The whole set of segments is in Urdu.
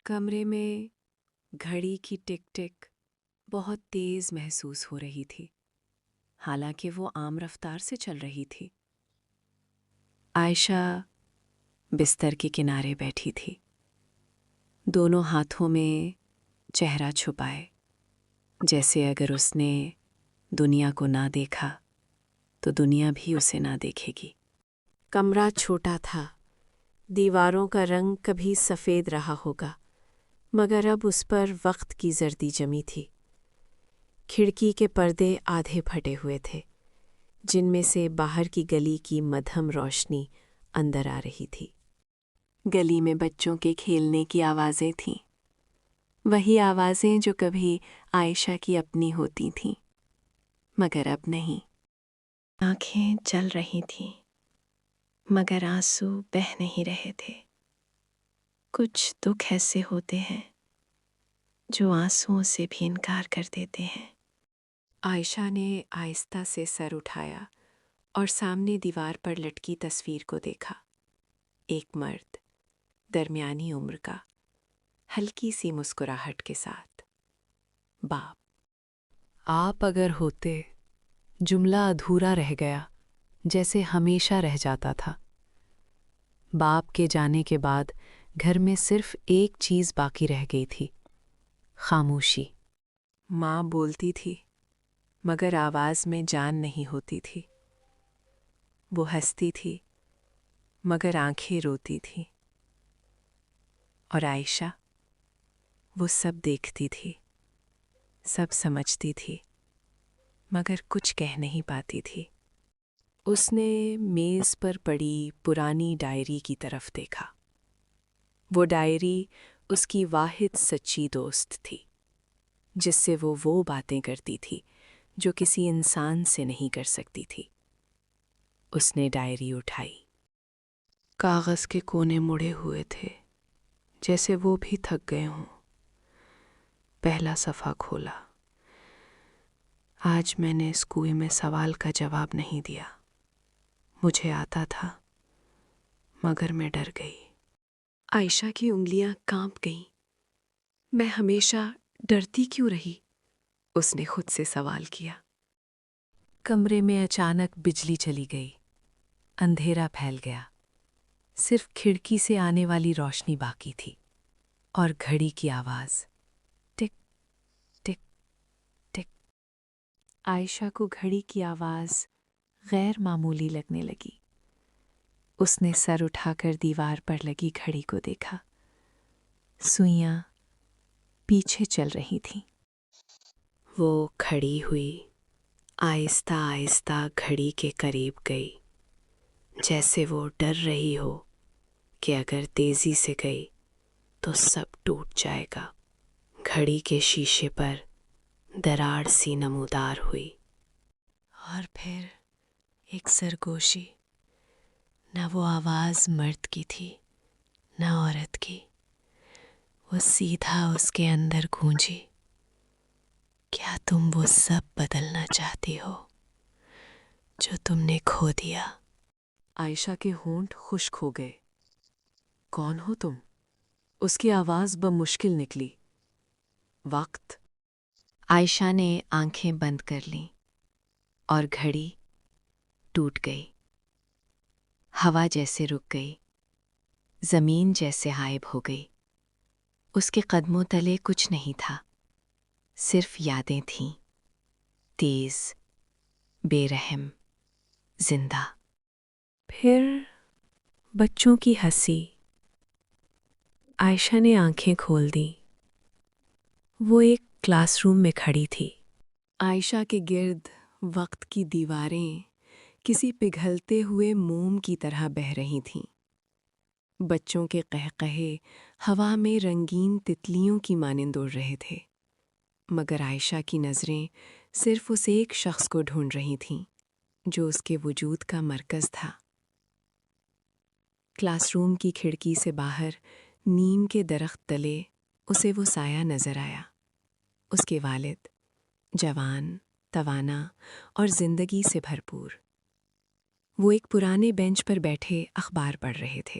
کمرے میں گھڑی کی ٹک ٹک بہت تیز محسوس ہو رہی تھی، حالانکہ وہ عام رفتار سے چل رہی تھی۔ عائشہ بستر کے کنارے بیٹھی تھی، دونوں ہاتھوں میں چہرہ چھپائے، جیسے اگر اس نے دنیا کو نہ دیکھا تو دنیا بھی اسے نہ دیکھے گی۔ کمرہ چھوٹا تھا، دیواروں کا رنگ کبھی سفید رہا ہوگا، مگر اب اس پر وقت کی زردی جمی تھی۔ کھڑکی کے پردے آدھے پھٹے ہوئے تھے، جن میں سے باہر کی گلی کی مدھم روشنی اندر آ رہی تھی۔ گلی میں بچوں کے کھیلنے کی آوازیں تھیں، وہی آوازیں جو کبھی عائشہ کی اپنی ہوتی تھیں، مگر اب نہیں۔ آنکھیں جل رہی تھیں، مگر آنسو بہہ نہیں رہے تھے۔ کچھ دکھ ایسے ہوتے ہیں جو آنسوؤں سے بھی انکار کر دیتے ہیں۔ عائشہ نے آہستہ سے سر اٹھایا اور سامنے دیوار پر لٹکی تصویر کو دیکھا۔ ایک مرد، درمیانی عمر کا، ہلکی سی مسکراہٹ کے ساتھ۔ باپ۔ آپ اگر ہوتے، جملہ ادھورا رہ گیا، جیسے ہمیشہ رہ جاتا تھا۔ باپ کے جانے کے بعد گھر میں صرف ایک چیز باقی رہ گئی تھی، خاموشی۔ ماں بولتی تھی، مگر آواز میں جان نہیں ہوتی تھی۔ وہ ہنستی تھی، مگر آنکھیں روتی تھیں۔ اور عائشہ، وہ سب دیکھتی تھی، سب سمجھتی تھی، مگر کچھ کہہ نہیں پاتی تھی۔ اس نے میز پر پڑی پرانی ڈائری کی طرف دیکھا۔ وہ ڈائری اس کی واحد سچی دوست تھی، جس سے وہ باتیں کرتی تھی جو کسی انسان سے نہیں کر سکتی تھی۔ اس نے ڈائری اٹھائی۔ کاغذ کے کونے مڑے ہوئے تھے، جیسے وہ بھی تھک گئے ہوں۔ پہلا صفحہ کھولا۔ آج میں نے اس کنویں میں سوال کا جواب نہیں دیا۔ مجھے آتا تھا، مگر میں ڈر گئی۔ عائشہ کی انگلیاں کانپ گئیں۔ میں ہمیشہ ڈرتی کیوں رہی؟ اس نے خود سے سوال کیا۔ کمرے میں اچانک بجلی چلی گئی، اندھیرا پھیل گیا۔ صرف کھڑکی سے آنے والی روشنی باقی تھی، اور گھڑی کی آواز، ٹک ٹک ٹک۔ عائشہ کو گھڑی کی آواز غیر معمولی لگنے لگی۔ اس نے سر اٹھا کر دیوار پر لگی گھڑی کو دیکھا۔ سوئیاں پیچھے چل رہی تھیں۔ وہ کھڑی ہوئی، آہستہ آہستہ گھڑی کے قریب گئی، جیسے وہ ڈر رہی ہو کہ اگر تیزی سے گئی تو سب ٹوٹ جائے گا۔ گھڑی کے شیشے پر دراڑ سی نمودار ہوئی، اور پھر ایک سرگوشی۔ نہ وہ آواز مرد کی تھی، نہ عورت کی، وہ سیدھا اس کے اندر گونجی۔ کیا تم وہ سب بدلنا چاہتی ہو جو تم نے کھو دیا؟ عائشہ کے ہونٹ خشک ہو گئے۔ کون ہو تم؟ اس کی آواز بمشکل نکلی۔ وقت۔ عائشہ نے آنکھیں بند کر لیں، اور گھڑی ٹوٹ گئی۔ ہوا جیسے رک گئی، زمین جیسے غائب ہو گئی۔ اس کے قدموں تلے کچھ نہیں تھا، صرف یادیں تھیں، تیز، بے رحم، زندہ۔ پھر بچوں کی ہنسی۔ عائشہ نے آنکھیں کھول دیں۔ وہ ایک کلاس روم میں کھڑی تھی۔ عائشہ کے گرد وقت کی دیواریں کسی پگھلتے ہوئے موم کی طرح بہہ رہی تھیں۔ بچوں کے قہقہے ہوا میں رنگین تتلیوں کی مانند اڑ رہے تھے، مگر عائشہ کی نظریں صرف اس ایک شخص کو ڈھونڈ رہی تھیں جو اس کے وجود کا مرکز تھا۔ کلاس روم کی کھڑکی سے باہر نیم کے درخت تلے اسے وہ سایہ نظر آیا۔ اس کے والد، جوان، توانا اور زندگی سے بھرپور۔ وہ ایک پرانے بینچ پر بیٹھے اخبار پڑھ رہے تھے۔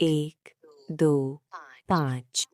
1, 2, 5।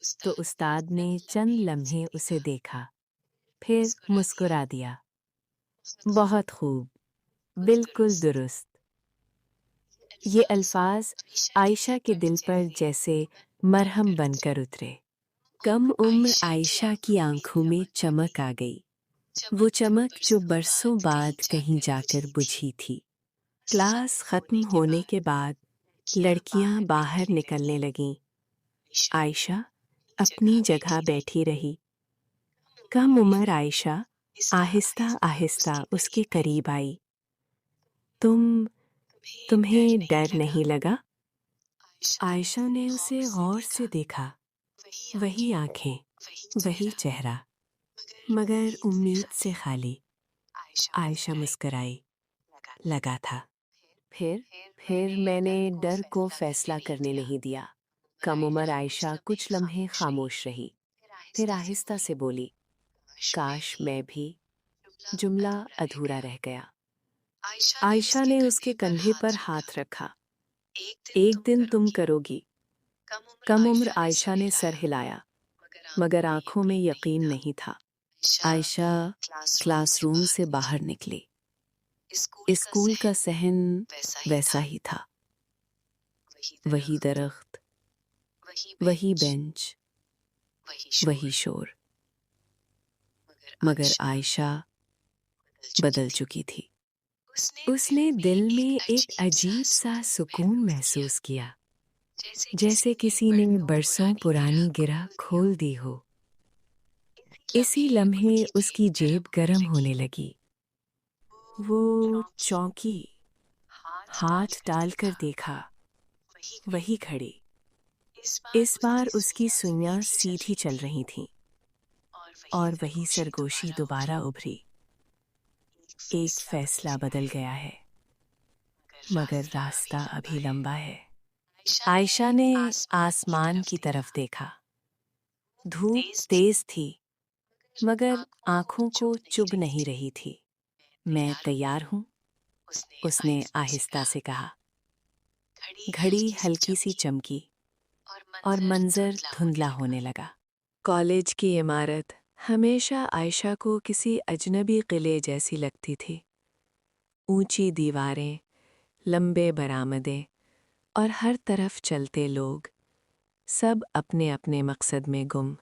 تو استاد نے چند لمحے اسے دیکھا، پھر مسکرا دیا۔ بہت خوب، بالکل درست۔ یہ الفاظ عائشہ کے دل پر جیسے مرہم بن کر اترے۔ کم عمر عائشہ کی آنکھوں میں چمک آ گئی، وہ چمک جو برسوں بعد کہیں جا کر بجھی تھی۔ کلاس ختم ہونے کے بعد لڑکیاں باہر نکلنے لگیں۔ عائشہ اپنی جگہ بیٹھی رہی۔ کم عمر عائشہ آہستہ آہستہ اس کے قریب آئی۔ تمہیں ڈر نہیں لگا؟ عائشہ نے اسے غور سے دیکھا، وہی آنکھیں، وہی چہرہ، مگر امید سے خالی۔ عائشہ مسکرائی، لگا تھا۔ پھر میں نے ڈر کو فیصلہ کرنے نہیں دیا۔ کم عمر عائشہ کچھ لمحے خاموش رہی، پھر آہستہ سے بولی، کاش میں بھی۔ جملہ ادھورا رہ گیا۔ عائشہ نے اس کے کندھے پر ہاتھ رکھا۔ ایک دن تم کرو گی۔ کم عمر عائشہ نے سر ہلایا، مگر آنکھوں میں یقین نہیں تھا۔ عائشہ کلاس روم سے باہر نکلی۔ اسکول کا صحن ویسا ہی تھا، وہی درخت، وہی بینچ، وہی شور، مگر عائشہ بدل چکی تھی۔ اس نے دل میں ایک عجیب سا سکون محسوس کیا، جیسے کسی نے برسوں پرانی گرہ کھول دی ہو۔ اسی لمحے اس کی جیب گرم ہونے لگی۔ وہ چونکی، ہاتھ ڈال کر دیکھا، وہی کھڑی۔ اس بار اس کی سوئیاں سیدھی چل رہی تھیں، اور وہی سرگوشی دوبارہ ابھری۔ ایک فیصلہ بدل گیا ہے، مگر راستہ ابھی لمبا ہے۔ عائشہ نے آسمان کی طرف دیکھا۔ دھوپ تیز تھی، مگر آنکھوں کو چبھ نہیں رہی تھی۔ میں تیار ہوں، اس نے آہستہ سے کہا۔ گھڑی ہلکی سی چمکی، اور منظر دھندلا ہونے لگا۔ کالج کی عمارت ہمیشہ عائشہ کو کسی اجنبی قلعے جیسی لگتی تھی۔ اونچی دیواریں، لمبے برآمدے، اور ہر طرف چلتے لوگ، سب اپنے اپنے مقصد میں گم،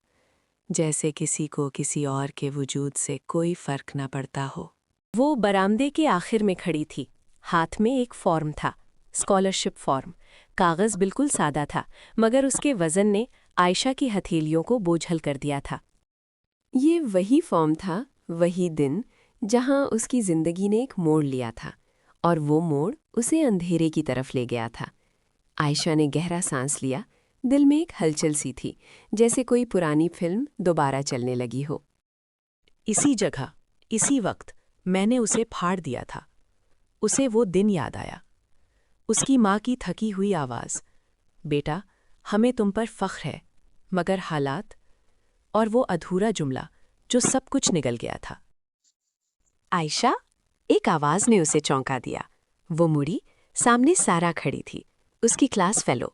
جیسے کسی کو کسی اور کے وجود سے کوئی فرق نہ پڑتا ہو۔ وہ برآمدے کے آخر میں کھڑی تھی، ہاتھ میں ایک فارم تھا، اسکالرشپ فارم۔ کاغذ بالکل سادہ تھا، مگر اس کے وزن نے عائشہ کی ہتھیلیوں کو بوجھل کر دیا تھا۔ یہ وہی فارم تھا، وہی دن جہاں اس کی زندگی نے ایک موڑ لیا تھا، اور وہ موڑ اسے اندھیرے کی طرف لے گیا تھا۔ عائشہ نے گہرا سانس لیا، دل میں ایک ہلچل سی تھی، جیسے کوئی پرانی فلم دوبارہ چلنے لگی ہو۔ اسی جگہ، اسی وقت میں نے اسے پھاڑ دیا تھا۔ اسے وہ دن یاد آیا، اس کی ماں کی تھکی ہوئی آواز، بیٹا ہمیں تم پر فخر ہے، مگر حالات، اور وہ ادھورا جملہ جو سب کچھ نگل گیا تھا۔ عائشہ، ایک آواز نے اسے چونکا دیا۔ وہ مڑی، سامنے سارا کھڑی تھی، اس کی کلاس فیلو،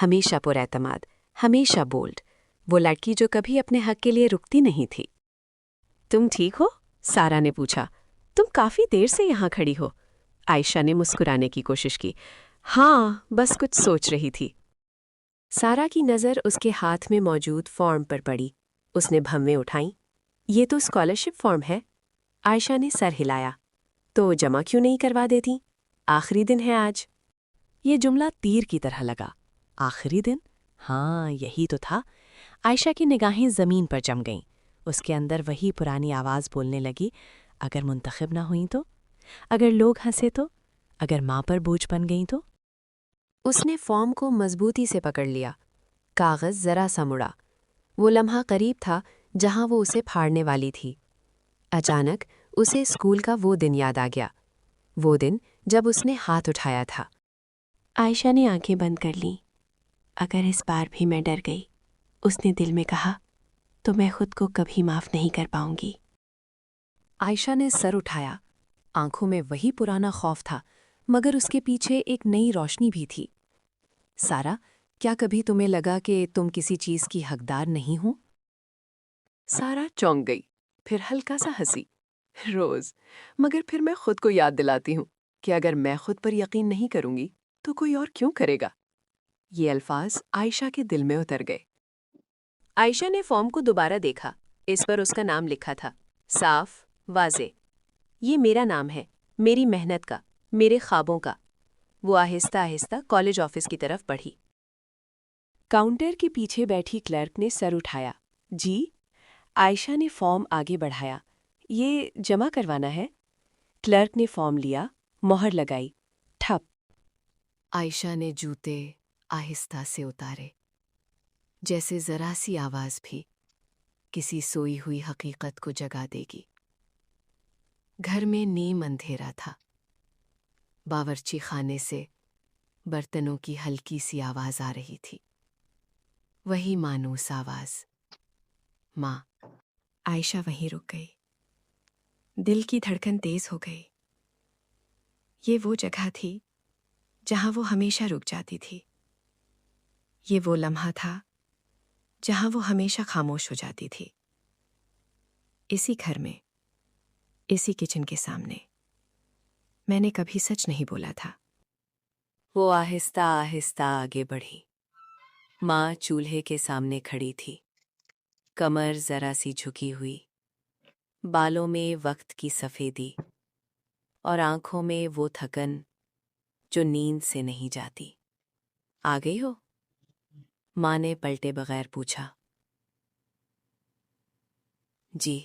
ہمیشہ پر اعتماد، ہمیشہ بولڈ، وہ لڑکی جو کبھی اپنے حق کے لیے رکتی نہیں تھی۔ تم ٹھیک ہو؟ سارا نے پوچھا۔ تم کافی دیر سے یہاں کھڑی ہو۔ عائشہ نے مسکرانے کی کوشش کی۔ ہاں، بس کچھ سوچ رہی تھی۔ سارا کی نظر اس کے ہاتھ میں موجود فارم پر پڑی۔ اس نے بھویں اٹھائیں۔ یہ تو اسکالرشپ فارم ہے۔ عائشہ نے سر ہلایا۔ تو جمع کیوں نہیں کروا دیتی؟ آخری دن ہے آج۔ یہ جملہ تیر کی طرح لگا۔ آخری دن؟ ہاں، یہی تو تھا۔ عائشہ کی نگاہیں زمین پر جم گئیں۔ اس کے اندر وہی پرانی آواز بولنے لگی، اگر منتخب نہ ہوئیں تو؟ اگر لوگ ہنسے تو؟ اگر ماں پر بوجھ بن گئیں تو؟ اس نے فارم کو مضبوطی سے پکڑ لیا۔ کاغذ ذرا سا مڑا۔ وہ لمحہ قریب تھا جہاں وہ اسے پھاڑنے والی تھی۔ اچانک اسے اسکول کا وہ دن یاد آ گیا، وہ دن جب اس نے ہاتھ اٹھایا تھا۔ عائشہ نے آنکھیں بند کر لیں۔ اگر اس بار بھی میں ڈر گئی، اس نے دل میں کہا، تو میں خود کو کبھی معاف نہیں کر پاؤں گی۔ عائشہ نے سر اٹھایا۔ آنکھوں میں وہی پرانا خوف تھا، مگر اس کے پیچھے ایک نئی روشنی بھی تھی۔ سارا، کیا کبھی تمہیں لگا کہ تم کسی چیز کی حقدار نہیں ہو؟ سارا چونک گئی، پھر ہلکا سا ہنسی۔ روز، مگر پھر میں خود کو یاد دلاتی ہوں کہ اگر میں خود پر یقین نہیں کروں گی تو کوئی اور کیوں کرے گا؟ یہ الفاظ عائشہ کے دل میں اتر گئے۔ عائشہ نے فارم کو دوبارہ دیکھا۔ اس پر اس کا نام لکھا تھا، صاف، واضح۔ یہ میرا نام ہے، میری محنت کا، میرے خوابوں کا۔ وہ آہستہ آہستہ کالج آفس کی طرف بڑھی۔ کاؤنٹر کے پیچھے بیٹھی کلرک نے سر اٹھایا۔ جی؟ عائشہ نے فارم آگے بڑھایا۔ یہ جمع کروانا ہے؟ کلرک نے فارم لیا، مہر لگائی، ٹھپ۔ عائشہ نے جوتے آہستہ سے اتارے، جیسے ذرا سی آواز بھی کسی سوئی ہوئی حقیقت کو جگا دے گی۔ گھر میں نیم اندھیرا تھا۔ باورچی خانے سے برتنوں کی ہلکی سی آواز آ رہی تھی، وہی مانوس آواز، ماں۔ عائشہ وہیں رک گئی۔ دل کی دھڑکن تیز ہو گئی۔ یہ وہ جگہ تھی جہاں وہ ہمیشہ رک جاتی تھی۔ یہ وہ لمحہ تھا جہاں وہ ہمیشہ خاموش ہو جاتی تھی۔ اسی گھر میں، اسی کچن کے سامنے، میں نے کبھی سچ نہیں بولا تھا۔ وہ آہستہ آہستہ آگے بڑھی۔ ماں چولہے کے سامنے کھڑی تھی، کمر ذرا سی جھکی ہوئی، بالوں میں وقت کی سفیدی اور آنکھوں میں وہ تھکن جو نیند سے نہیں جاتی۔ آ گئی ہو؟ ماں نے پلٹے بغیر پوچھا۔ جی۔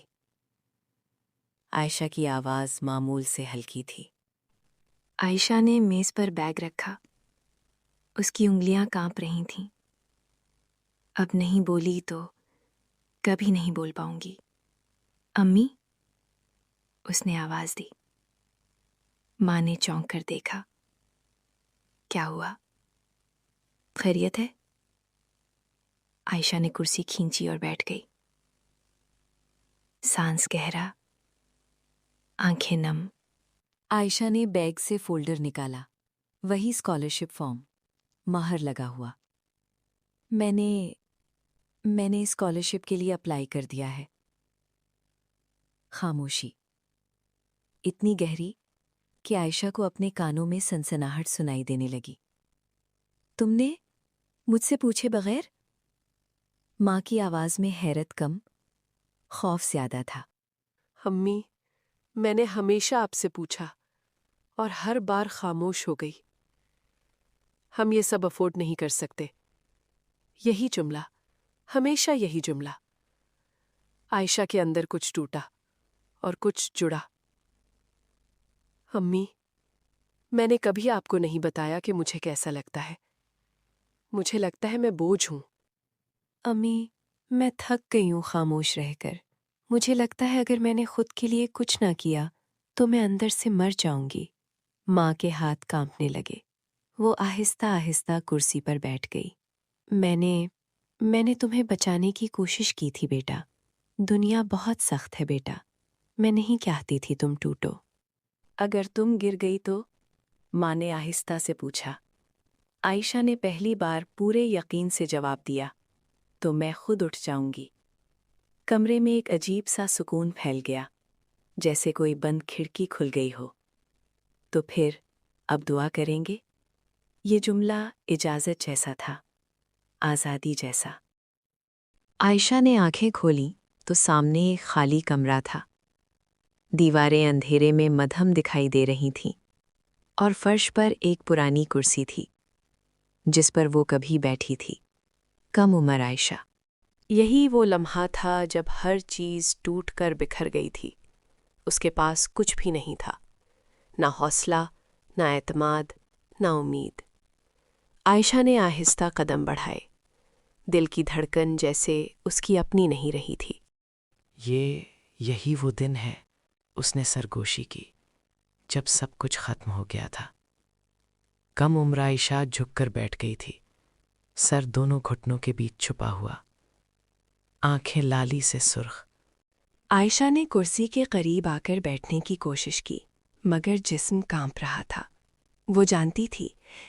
عائشہ کی آواز معمول سے ہلکی تھی۔ عائشہ نے میز پر بیگ رکھا۔ اس کی انگلیاں کانپ رہی تھیں۔ اب نہیں بولی تو کبھی نہیں بول پاؤں گی۔ امی؟ اس نے آواز دی۔ ماں نے چونک کر دیکھا۔ کیا ہوا؟ خیریت ہے؟ عائشہ نے کرسی کھینچی اور بیٹھ گئی۔ سانس گہرا، آنکھیں نم۔ عائشہ نے بیگ سے فولڈر نکالا، وہی اسکالرشپ فارم، مہر لگا ہوا۔ میں نے اسکالرشپ کے لیے اپلائی کر دیا ہے۔ خاموشی اتنی گہری کہ عائشہ کو اپنے کانوں میں سنسناہٹ سنائی دینے لگی۔ تم نے؟ مجھ سے پوچھے بغیر؟ ماں کی آواز میں حیرت کم، خوف زیادہ تھا۔ امی، میں نے ہمیشہ آپ سے پوچھا اور ہر بار خاموش ہو گئی۔ ہم یہ سب افورڈ نہیں کر سکتے۔ یہی جملہ، ہمیشہ یہی جملہ۔ عائشہ کے اندر کچھ ٹوٹا اور کچھ جڑا۔ امی، میں نے کبھی آپ کو نہیں بتایا کہ مجھے کیسا لگتا ہے۔ مجھے لگتا ہے میں بوجھ ہوں۔ امی، میں تھک گئی ہوں خاموش رہ کر۔ مجھے لگتا ہے اگر میں نے خود کے لیے کچھ نہ کیا تو میں اندر سے مر جاؤں گی۔ ماں کے ہاتھ کانپنے لگے۔ وہ آہستہ آہستہ کرسی پر بیٹھ گئی۔ میں نے تمہیں بچانے کی کوشش کی تھی بیٹا۔ دنیا بہت سخت ہے بیٹا۔ میں نہیں چاہتی تھی تم ٹوٹو۔ اگر تم گر گئی تو؟ ماں نے آہستہ سے پوچھا۔ عائشہ نے پہلی بار پورے یقین سے جواب دیا، تو میں خود اٹھ جاؤں گی۔ کمرے میں ایک عجیب سا سکون پھیل گیا، جیسے کوئی بند کھڑکی کھل گئی ہو۔ تو پھر اب دعا کریں گے؟ یہ جملہ اجازت جیسا تھا، آزادی جیسا۔ عائشہ نے آنکھیں کھولیں تو سامنے ایک خالی کمرہ تھا۔ دیواریں اندھیرے میں مدھم دکھائی دے رہی تھیں، اور فرش پر ایک پرانی کرسی تھی جس پر وہ کبھی بیٹھی تھی، کم عمر عائشہ۔ یہی وہ لمحہ تھا جب ہر چیز ٹوٹ کر بکھر گئی تھی۔ اس کے پاس کچھ بھی نہیں تھا، نہ حوصلہ، نہ اعتماد، نہ امید۔ عائشہ نے آہستہ قدم بڑھائے، دل کی دھڑکن جیسے اس کی اپنی نہیں رہی تھی۔ یہی وہ دن ہے، اس نے سرگوشی کی، جب سب کچھ ختم ہو گیا تھا۔ کم عمر عائشہ جھک کر بیٹھ گئی تھی، سر دونوں گھٹنوں کے بیچ چھپا ہوا، آنکھیں لالی سے سرخ۔ عائشہ نے کرسی کے قریب آ کر بیٹھنے کی کوشش کی، مگر جسم کانپ رہا تھا۔ وہ جانتی تھی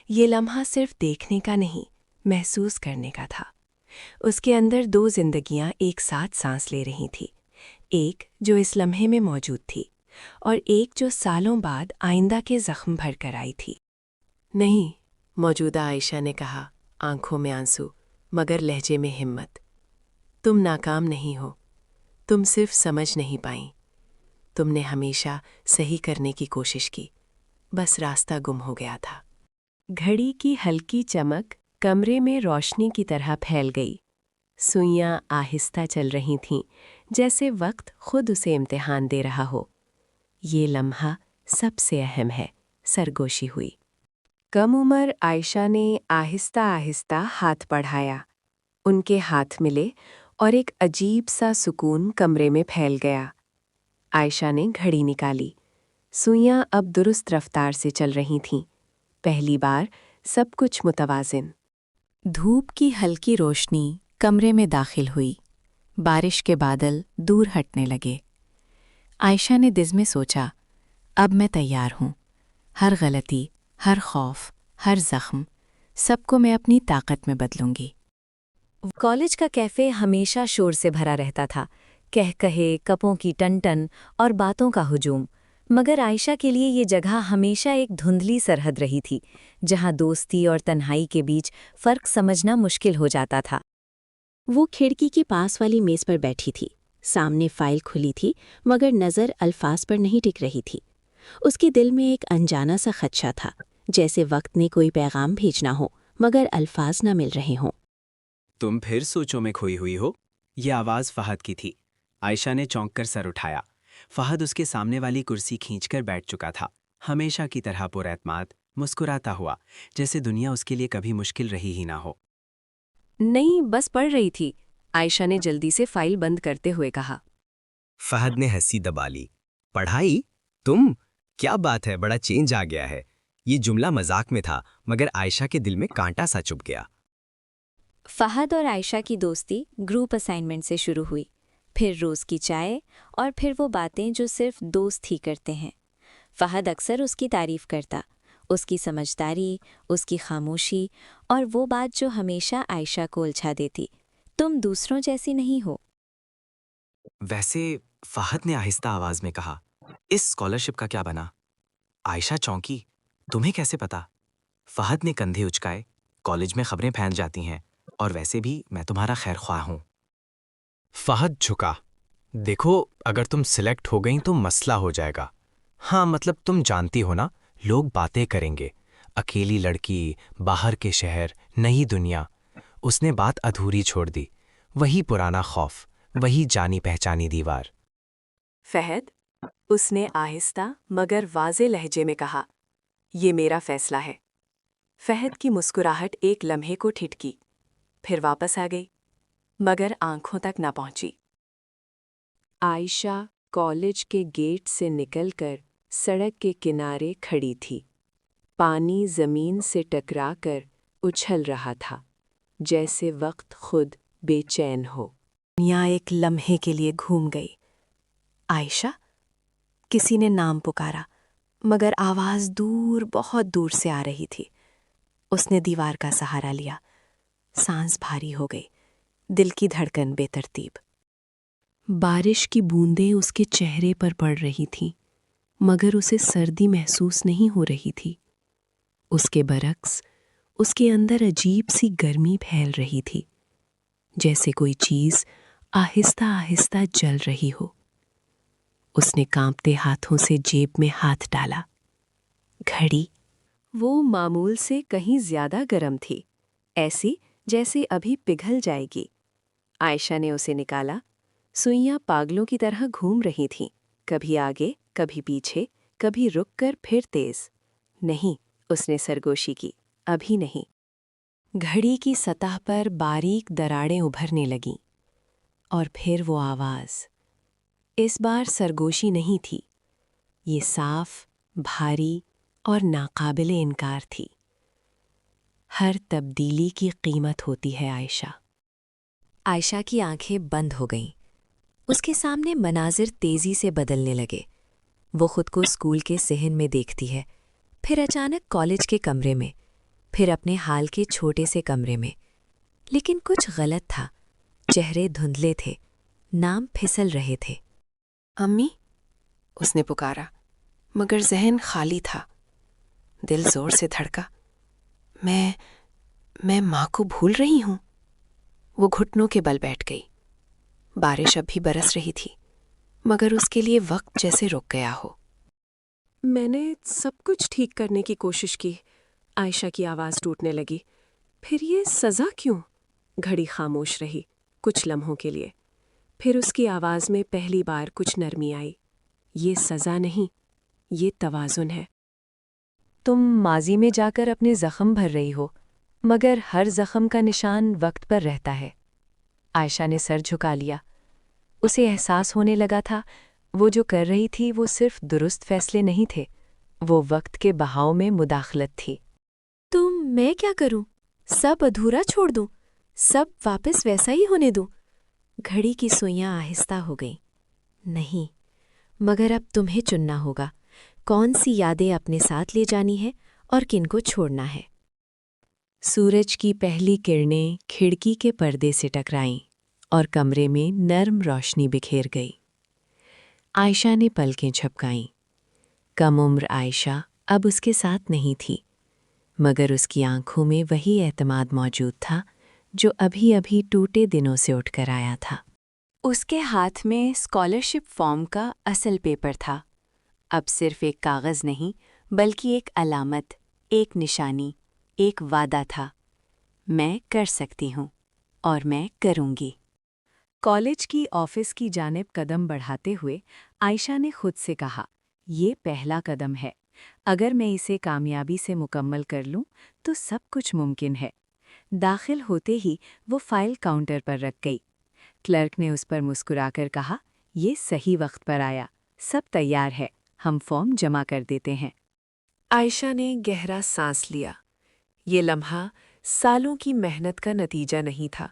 یہ لمحہ صرف دیکھنے کا نہیں، محسوس کرنے کا تھا۔ اس کے اندر 2 زندگیاں ایک ساتھ سانس لے رہی تھیں، ایک جو اس لمحے میں موجود تھی اور ایک جو سالوں بعد آئندہ کے زخم بھر کر آئی تھی۔ نہیں، موجودہ عائشہ نے کہا، آنکھوں میں آنسو مگر لہجے میں ہمت۔ تم ناکام نہیں ہو، تم صرف سمجھ نہیں پائیں۔ تم نے ہمیشہ صحیح کرنے کی کوشش کی، بس راستہ گم ہو گیا تھا۔ گھڑی کی ہلکی چمک کمرے میں روشنی کی طرح پھیل گئی۔ سوئیاں آہستہ چل رہی تھیں، جیسے وقت خود اسے امتحان دے رہا ہو۔ یہ لمحہ سب سے اہم ہے، سرگوشی ہوئی۔ کم عمر عائشہ نے آہستہ آہستہ ہاتھ بڑھایا، ان کے ہاتھ ملے اور ایک عجیب سا سکون کمرے میں پھیل گیا۔ عائشہ نے گھڑی نکالی، سوئیاں اب درست رفتار سے چل رہی تھیں، پہلی بار سب کچھ متوازن۔ دھوپ کی ہلکی روشنی کمرے میں داخل ہوئی، بارش کے بادل دور ہٹنے لگے۔ عائشہ نے دل میں سوچا، اب میں تیار ہوں، ہر غلطی، ہر خوف، ہر زخم، سب کو میں اپنی طاقت میں بدلوں گی۔ کالج کا کیفے ہمیشہ شور سے بھرا رہتا تھا، کہے کپوں کی ٹن ٹن اور باتوں کا ہجوم، مگر عائشہ کے لیے یہ جگہ ہمیشہ ایک دھندلی سرحد رہی تھی، جہاں دوستی اور تنہائی کے بیچ فرق سمجھنا مشکل ہو جاتا تھا۔ وہ کھڑکی کے پاس والی میز پر بیٹھی تھی، سامنے فائل کھلی تھی مگر نظر الفاظ پر نہیں ٹک رہی تھی۔ اس کے دل میں ایک انجانا سا خدشہ تھا، جیسے وقت نے کوئی پیغام بھیجنا ہو مگر الفاظ نہ مل رہے ہوں۔ تم پھر سوچوں میں کھوئی ہوئی ہو؟ یہ آواز فہد کی تھی۔ عائشہ نے چونک کر سر اٹھایا۔ فہد اس کے سامنے والی کرسی کھینچ کر بیٹھ چکا تھا، ہمیشہ کی طرح پر اعتماد، مسکراتا ہوا، جیسے دنیا اس کے لیے کبھی مشکل رہی ہی نہ ہو۔ نہیں، بس پڑھ رہی تھی، عائشہ نے جلدی سے فائل بند کرتے ہوئے کہا۔ فہد نے ہنسی دبا لی۔ پڑھائی؟ تم؟ کیا بات ہے، بڑا چینج آ گیا ہے۔ یہ جملہ مذاق میں تھا مگر عائشہ کے دل میں کانٹا سا چبھ گیا۔ فہد اور عائشہ کی دوستی گروپ اسائنمنٹ سے شروع ہوئی، پھر روز کی چائے اور پھر وہ باتیں جو صرف دوست ہی کرتے ہیں۔ فہد اکثر اس کی تعریف کرتا، اس کی سمجھداری، اس کی خاموشی اور وہ بات جو ہمیشہ عائشہ کو الجھا دیتی، تم دوسروں جیسی نہیں ہو۔ ویسے فہد نے آہستہ آواز میں کہا، اس اسکالرشپ کا کیا بنا؟ عائشہ چونکی، تمہیں کیسے پتا؟ فہد نے کندھے اچکائے، کالج میں خبریں پھیل جاتی ہیں، اور ویسے بھی میں تمہارا خیر خواہ ہوں۔ فہد جھکا۔ دیکھو، اگر تم سلیکٹ ہو گئیں تو مسئلہ ہو جائے گا۔ ہاں، مطلب تم جانتی ہو نا، لوگ باتیں کریں گے، اکیلی لڑکی، باہر کے شہر، نئی دنیا۔ اس نے بات ادھوری چھوڑ دی، وہی پرانا خوف، وہی جانی پہچانی دیوار۔ فہد، اس نے آہستہ مگر واضح لہجے میں کہا، یہ میرا فیصلہ ہے۔ فہد کی مسکراہٹ ایک لمحے کو ٹھٹکی، پھر واپس آ گئی، مگر آنکھوں تک نہ پہنچی۔ عائشہ کالج کے گیٹ سے نکل کر سڑک کے کنارے کھڑی تھی۔ پانی زمین سے ٹکرا کر اچھل رہا تھا، جیسے وقت خود بے چین ہو۔ دنیا ایک لمحے کے لیے گھوم گئی۔ عائشہ؟ کسی نے نام پکارا، مگر آواز دور، بہت دور سے آ رہی تھی۔ اس نے دیوار کا سہارا لیا، سانس بھاری ہو گئی، دل کی دھڑکن بے ترتیب۔ بارش کی بوندیں اس کے چہرے پر پڑ رہی تھیں، مگر اسے سردی محسوس نہیں ہو رہی تھی۔ اس کے برعکس اس کے اندر عجیب سی گرمی پھیل رہی تھی، جیسے کوئی چیز آہستہ آہستہ جل رہی ہو۔ اس نے کانپتے ہاتھوں سے جیب میں ہاتھ ڈالا۔ گھڑی، وہ معمول سے کہیں زیادہ گرم تھی، ایسی جیسے ابھی پگھل جائے گی۔ عائشہ نے اسے نکالا، سوئیاں پاگلوں کی طرح گھوم رہی تھیں، کبھی آگے، کبھی پیچھے، کبھی رک کر پھر تیز۔ نہیں، اس نے سرگوشی کی، ابھی نہیں۔ گھڑی کی سطح پر باریک دراڑیں ابھرنے لگیں، اور پھر وہ آواز۔ اس بار سرگوشی نہیں تھی، یہ صاف، بھاری اور ناقابل انکار تھی۔ ہر تبدیلی کی قیمت ہوتی ہے عائشہ۔ عائشہ کی آنکھیں بند ہو گئیں، اس کے سامنے مناظر تیزی سے بدلنے لگے۔ وہ خود کو اسکول کے صحن میں دیکھتی ہے، پھر اچانک کالج کے کمرے میں، پھر اپنے حال کے چھوٹے سے کمرے میں. لیکن کچھ غلط تھا. چہرے دھندلے تھے، نام پھسل رہے تھے. امی، اس نے پکارا، مگر ذہن خالی تھا. دل زور سے دھڑکا. میں ماں کو بھول رہی ہوں. وہ گھٹنوں کے بل بیٹھ گئی. بارش اب بھی برس رہی تھی، مگر اس کے لیے وقت جیسے رک گیا ہو. میں نے سب کچھ ٹھیک کرنے کی کوشش کی. عائشہ کی آواز ٹوٹنے لگی. پھر یہ سزا کیوں؟ گھڑی خاموش رہی کچھ لمحوں کے لیے. پھر اس کی آواز میں پہلی بار کچھ نرمی آئی. یہ سزا نہیں، یہ توازن ہے. تم ماضی میں جا کر اپنے زخم بھر رہی ہو، مگر ہر زخم کا نشان وقت پر رہتا ہے. عائشہ نے سر جھکا لیا. اسے احساس ہونے لگا تھا وہ جو کر رہی تھی وہ صرف درست فیصلے نہیں تھے، وہ وقت کے بہاؤ میں مداخلت تھی. میں کیا کروں؟ سب ادھورا چھوڑ دوں؟ سب واپس ویسا ہی ہونے دوں؟ گھڑی کی سوئیاں آہستہ ہو گئیں. نہیں، مگر اب تمہیں چننا ہوگا کون سی یادیں اپنے ساتھ لے جانی ہے اور کن کو چھوڑنا ہے. سورج کی پہلی کرنیں کھڑکی کے پردے سے ٹکرائیں اور کمرے میں نرم روشنی بکھیر گئی. عائشہ نے پلکیں جھپکائیں. کم عمر عائشہ اب اس کے ساتھ نہیں تھی، مگر اس کی آنکھوں میں وہی اعتماد موجود تھا جو ابھی ابھی ٹوٹے دنوں سے اٹھ کر آیا تھا. اس کے ہاتھ میں اسکالرشپ فارم کا اصل پیپر تھا. اب صرف ایک کاغذ نہیں بلکہ ایک علامت، ایک نشانی، ایک وعدہ تھا. میں کر سکتی ہوں اور میں کروں گی. کالج کی آفس کی جانب قدم بڑھاتے ہوئے عائشہ نے خود سے کہا، یہ پہلا قدم ہے. اگر میں اسے کامیابی سے مکمل کر لوں تو سب کچھ ممکن ہے. داخل ہوتے ہی وہ فائل کاؤنٹر پر رکھ گئی. کلرک نے اس پر مسکرا کر کہا، یہ صحیح وقت پر آیا، سب تیار ہے، ہم فارم جمع کر دیتے ہیں. عائشہ نے گہرا سانس لیا. یہ لمحہ سالوں کی محنت کا نتیجہ نہیں تھا،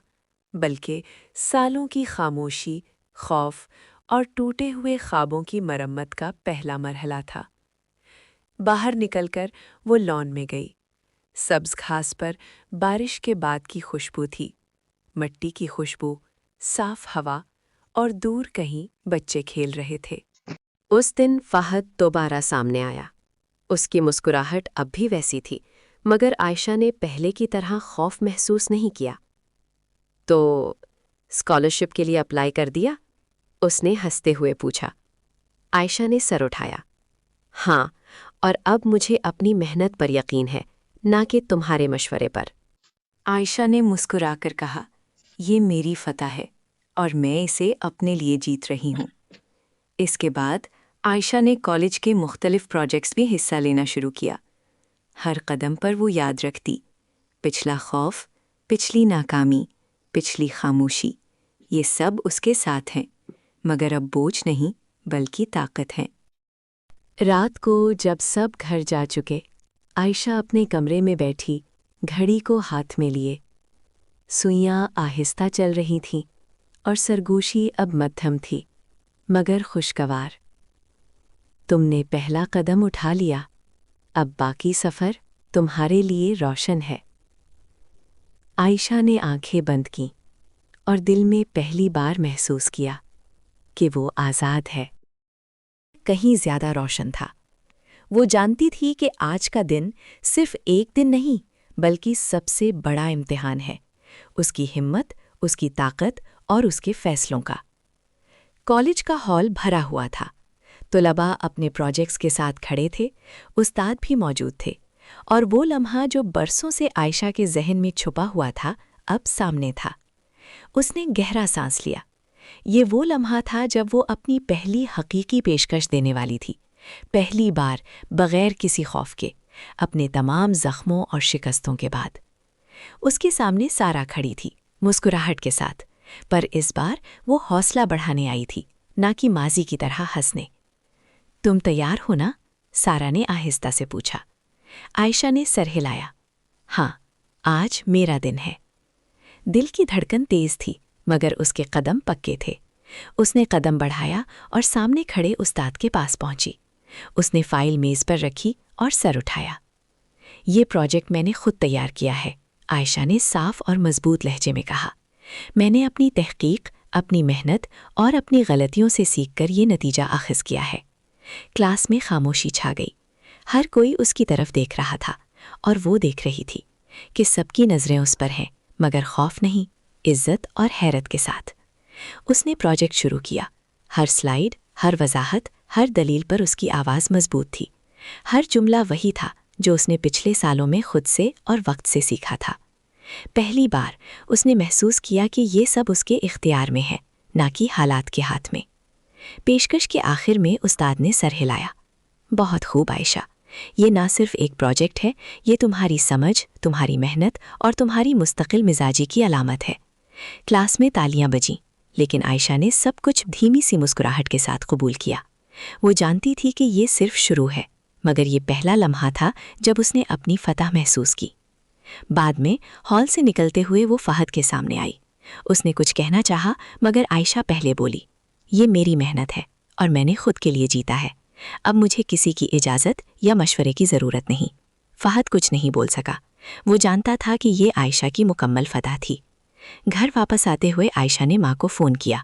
بلکہ سالوں کی خاموشی، خوف اور ٹوٹے ہوئے خوابوں کی مرمت کا پہلا مرحلہ تھا. باہر نکل کر وہ لان میں گئی. سبز گھاس پر بارش کے بعد کی خوشبو تھی، مٹی کی خوشبو، صاف ہوا اور دور کہیں بچے کھیل رہے تھے. اس دن فہد دوبارہ سامنے آیا. اس کی مسکراہٹ اب بھی ویسی تھی، مگر عائشہ نے پہلے کی طرح خوف محسوس نہیں کیا. تو اسکالرشپ کے لیے اپلائی کر دیا؟ اس نے ہنستے ہوئے پوچھا. عائشہ نے سر اٹھایا. ہاں، اور اب مجھے اپنی محنت پر یقین ہے، نہ کہ تمہارے مشورے پر. عائشہ نے مسکرا کر کہا، یہ میری فتح ہے اور میں اسے اپنے لیے جیت رہی ہوں. اس کے بعد عائشہ نے کالج کے مختلف پروجیکٹس میں حصہ لینا شروع کیا. ہر قدم پر وہ یاد رکھتی، پچھلا خوف، پچھلی ناکامی، پچھلی خاموشی، یہ سب اس کے ساتھ ہیں، مگر اب بوجھ نہیں بلکہ طاقت ہیں. رات کو جب سب گھر جا چکے، عائشہ اپنے کمرے میں بیٹھی، گھڑی کو ہاتھ میں لیے. سوئیاں آہستہ چل رہی تھیں اور سرگوشی اب مدھم تھی، مگر خوشگوار. تم نے پہلا قدم اٹھا لیا، اب باقی سفر تمہارے لیے روشن ہے. عائشہ نے آنکھیں بند کیں اور دل میں پہلی بار محسوس کیا کہ وہ آزاد ہے. کہیں زیادہ روشن تھا. وہ جانتی تھی کہ آج کا دن صرف ایک دن نہیں بلکہ سب سے بڑا امتحان ہے، اس کی ہمت، اس کی طاقت اور اس کے فیصلوں کا. کالج کا ہال بھرا ہوا تھا. طلباء اپنے پروجیکٹس کے ساتھ کھڑے تھے، استاد بھی موجود تھے، اور وہ لمحہ جو برسوں سے عائشہ کے ذہن میں چھپا ہوا تھا اب سامنے تھا. اس نے گہرا سانس لیا. یہ وہ لمحہ تھا جب وہ اپنی پہلی حقیقی پیشکش دینے والی تھی، پہلی بار بغیر کسی خوف کے، اپنے تمام زخموں اور شکستوں کے بعد. اس کے سامنے سارا کھڑی تھی، مسکراہٹ کے ساتھ، پر اس بار وہ حوصلہ بڑھانے آئی تھی، نہ کہ ماضی کی طرح ہنسنے. تم تیار ہو نا؟ سارا نے آہستہ سے پوچھا. عائشہ نے سر ہلایا. ہاں، آج میرا دن ہے. دل کی دھڑکن تیز تھی، مگر اس کے قدم پکے تھے. اس نے قدم بڑھایا اور سامنے کھڑے استاد کے پاس پہنچی. اس نے فائل میز پر رکھی اور سر اٹھایا. یہ پروجیکٹ میں نے خود تیار کیا ہے، عائشہ نے صاف اور مضبوط لہجے میں کہا۔ میں نے اپنی تحقیق، اپنی محنت اور اپنی غلطیوں سے سیکھ کر یہ نتیجہ اخذ کیا ہے۔ کلاس میں خاموشی چھا گئی۔ ہر کوئی اس کی طرف دیکھ رہا تھا اور وہ دیکھ رہی تھی کہ سب کی نظریں اس پر ہیں، مگر خوف نہیں، عزت اور حیرت کے ساتھ۔ اس نے پروجیکٹ شروع کیا۔ ہر سلائیڈ، ہر وضاحت، ہر دلیل پر اس کی آواز مضبوط تھی۔ ہر جملہ وہی تھا جو اس نے پچھلے سالوں میں خود سے اور وقت سے سیکھا تھا۔ پہلی بار اس نے محسوس کیا کہ یہ سب اس کے اختیار میں ہے، نہ کہ حالات کے ہاتھ میں۔ پیشکش کے آخر میں استاد نے سر ہلایا۔ بہت خوب عائشہ، یہ نہ صرف ایک پروجیکٹ ہے، یہ تمہاری سمجھ، تمہاری محنت اور تمہاری مستقل مزاجی کی علامت ہے۔ کلاس میں تالیاں بجیں، لیکن عائشہ نے سب کچھ دھیمی سی مسکراہٹ کے ساتھ قبول کیا۔ وہ جانتی تھی کہ یہ صرف شروع ہے، مگر یہ پہلا لمحہ تھا جب اس نے اپنی فتح محسوس کی۔ بعد میں ہال سے نکلتے ہوئے وہ فہد کے سامنے آئی۔ اس نے کچھ کہنا چاہا، مگر عائشہ پہلے بولی، یہ میری محنت ہے اور میں نے خود کے لیے جیتا ہے۔ اب مجھے کسی کی اجازت یا مشورے کی ضرورت نہیں۔ فہد کچھ نہیں بول سکا۔ وہ جانتا تھا کہ یہ عائشہ کی مکمل فتح تھی۔ گھر واپس آتے ہوئے عائشہ نے ماں کو فون کیا۔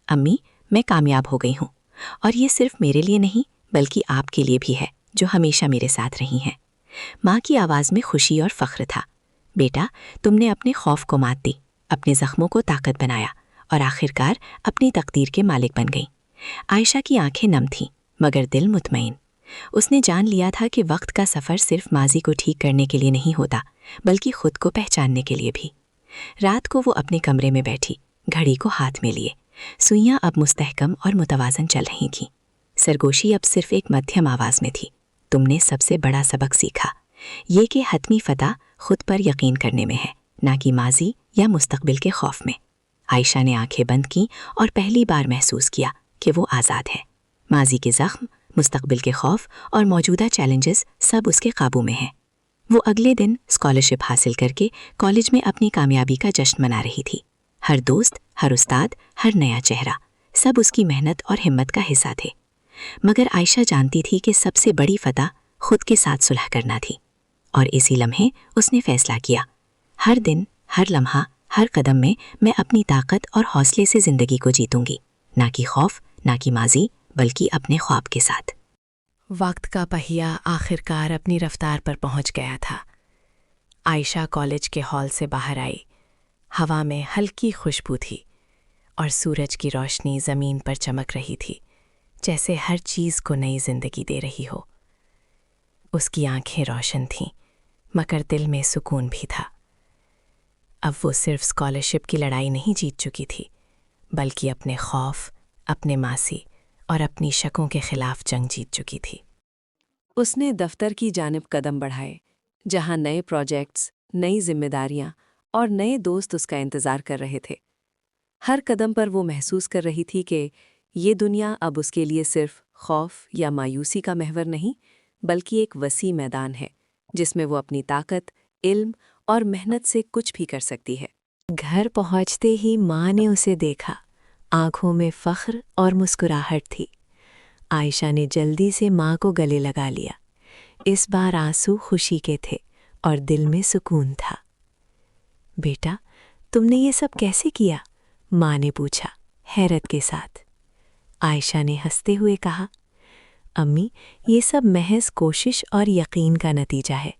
امی، میں کامیاب ہو گئی ہوں، اور یہ صرف میرے لیے نہیں بلکہ آپ کے لیے بھی ہے، جو ہمیشہ میرے ساتھ رہی ہیں۔ ماں کی آواز میں خوشی اور فخر تھا۔ بیٹا، تم نے اپنے خوف کو مات دی، اپنے زخموں کو طاقت بنایا اور آخرکار اپنی تقدیر کے مالک بن گئیں۔ عائشہ کی آنکھیں نم تھیں، مگر دل مطمئن۔ اس نے جان لیا تھا کہ وقت کا سفر صرف ماضی کو ٹھیک کرنے کے لیے نہیں ہوتا، بلکہ خود کو پہچاننے کے لیے بھی۔ رات کو وہ اپنے کمرے میں بیٹھی، گھڑی کو ہاتھ میں لیے۔ سوئیاں اب مستحکم اور متوازن چل رہی تھیں۔ سرگوشی اب صرف ایک مدھیم آواز میں تھی۔ تم نے سب سے بڑا سبق سیکھا، یہ کہ حتمی فتح خود پر یقین کرنے میں ہے، نہ کہ ماضی یا مستقبل کے خوف میں۔ عائشہ نے آنکھیں بند کیں اور پہلی بار محسوس کیا کہ وہ آزاد ہے۔ ماضی کے زخم، مستقبل کے خوف اور موجودہ چیلنجز سب اس کے قابو میں ہیں۔ وہ اگلے دن اسکالرشپ حاصل کر کے کالج میں اپنی کامیابی کا جشن منا رہی تھی۔ ہر دوست، ہر استاد، ہر نیا چہرہ، سب اس کی محنت اور ہمت کا حصہ تھے۔ مگر عائشہ جانتی تھی کہ سب سے بڑی فتح خود کے ساتھ صلح کرنا تھی، اور اسی لمحے اس نے فیصلہ کیا، ہر دن، ہر لمحہ، ہر قدم میں اپنی طاقت اور حوصلے سے زندگی کو جیتوں گی، نہ کہ خوف، نہ کہ ماضی، بلکہ اپنے خواب کے ساتھ۔ وقت کا پہیہ آخرکار اپنی رفتار پر پہنچ گیا تھا۔ عائشہ کالج کے ہال سے باہر آئی۔ ہوا میں ہلکی خوشبو تھی اور سورج کی روشنی زمین پر چمک رہی تھی، جیسے ہر چیز کو نئی زندگی دے رہی ہو۔ اس کی آنکھیں روشن تھیں، مگر دل میں سکون بھی تھا۔ اب وہ صرف اسکالرشپ کی لڑائی نہیں جیت چکی تھی، بلکہ اپنے خوف، اپنے ماضی اور اپنی شکوں کے خلاف جنگ جیت چکی تھی۔ اس نے دفتر کی جانب قدم بڑھائے، جہاں نئے پروجیکٹس، نئی ذمہ داریاں اور نئے دوست اس کا انتظار کر رہے تھے۔ ہر قدم پر وہ محسوس کر رہی تھی کہ یہ دنیا اب اس کے لیے صرف خوف یا مایوسی کا محور نہیں، بلکہ ایک وسیع میدان ہے جس میں وہ اپنی طاقت، علم اور محنت سے کچھ بھی کر سکتی ہے۔ گھر پہنچتے ہی ماں نے اسے دیکھا۔ آنکھوں میں فخر اور مسکراہٹ تھی۔ عائشہ نے جلدی سے ماں کو گلے لگا لیا۔ اس بار آنسو خوشی کے تھے اور دل میں سکون تھا۔ بیٹا، تم نے یہ سب کیسے کیا؟ ماں نے پوچھا، حیرت کے ساتھ۔ عائشہ نے ہنستے ہوئے کہا، امی، یہ سب محض کوشش اور یقین کا نتیجہ ہے۔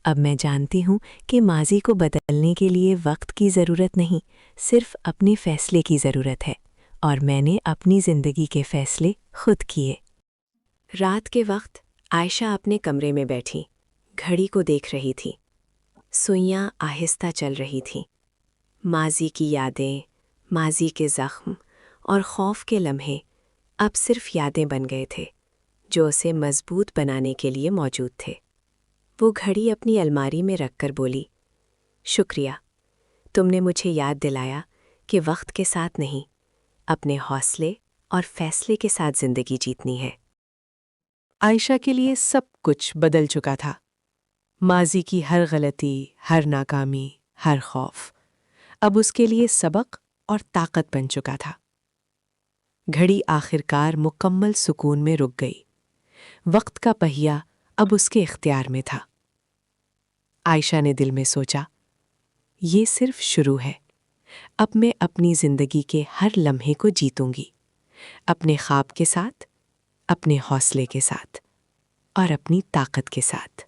اب میں جانتی ہوں کہ ماضی کو بدلنے کے لیے وقت کی ضرورت نہیں، صرف اپنے فیصلے کی ضرورت ہے، اور میں نے اپنی زندگی کے فیصلے خود کیے۔ رات کے وقت عائشہ اپنے کمرے میں بیٹھی، گھڑی کو دیکھ رہی تھی۔ سوئیاں آہستہ چل رہی تھیں۔ ماضی کی یادیں، ماضی کے زخم اور خوف کے لمحے اب صرف یادیں بن گئے تھے، جو اسے مضبوط بنانے کے لیے موجود تھے۔ وہ گھڑی اپنی الماری میں رکھ کر بولی، شکریہ، تم نے مجھے یاد دلایا کہ وقت کے ساتھ نہیں، اپنے حوصلے اور فیصلے کے ساتھ زندگی جیتنی ہے۔ عائشہ کے لیے سب کچھ بدل چکا تھا۔ ماضی کی ہر غلطی، ہر ناکامی، ہر خوف اب اس کے لیے سبق اور طاقت بن چکا تھا۔ گھڑی آخرکار مکمل سکون میں رک گئی۔ وقت کا پہیہ اب اس کے اختیار میں تھا۔ عائشہ نے دل میں سوچا، یہ صرف شروع ہے۔ اب میں اپنی زندگی کے ہر لمحے کو جیتوں گی، اپنے خواب کے ساتھ، اپنے حوصلے کے ساتھ اور اپنی طاقت کے ساتھ۔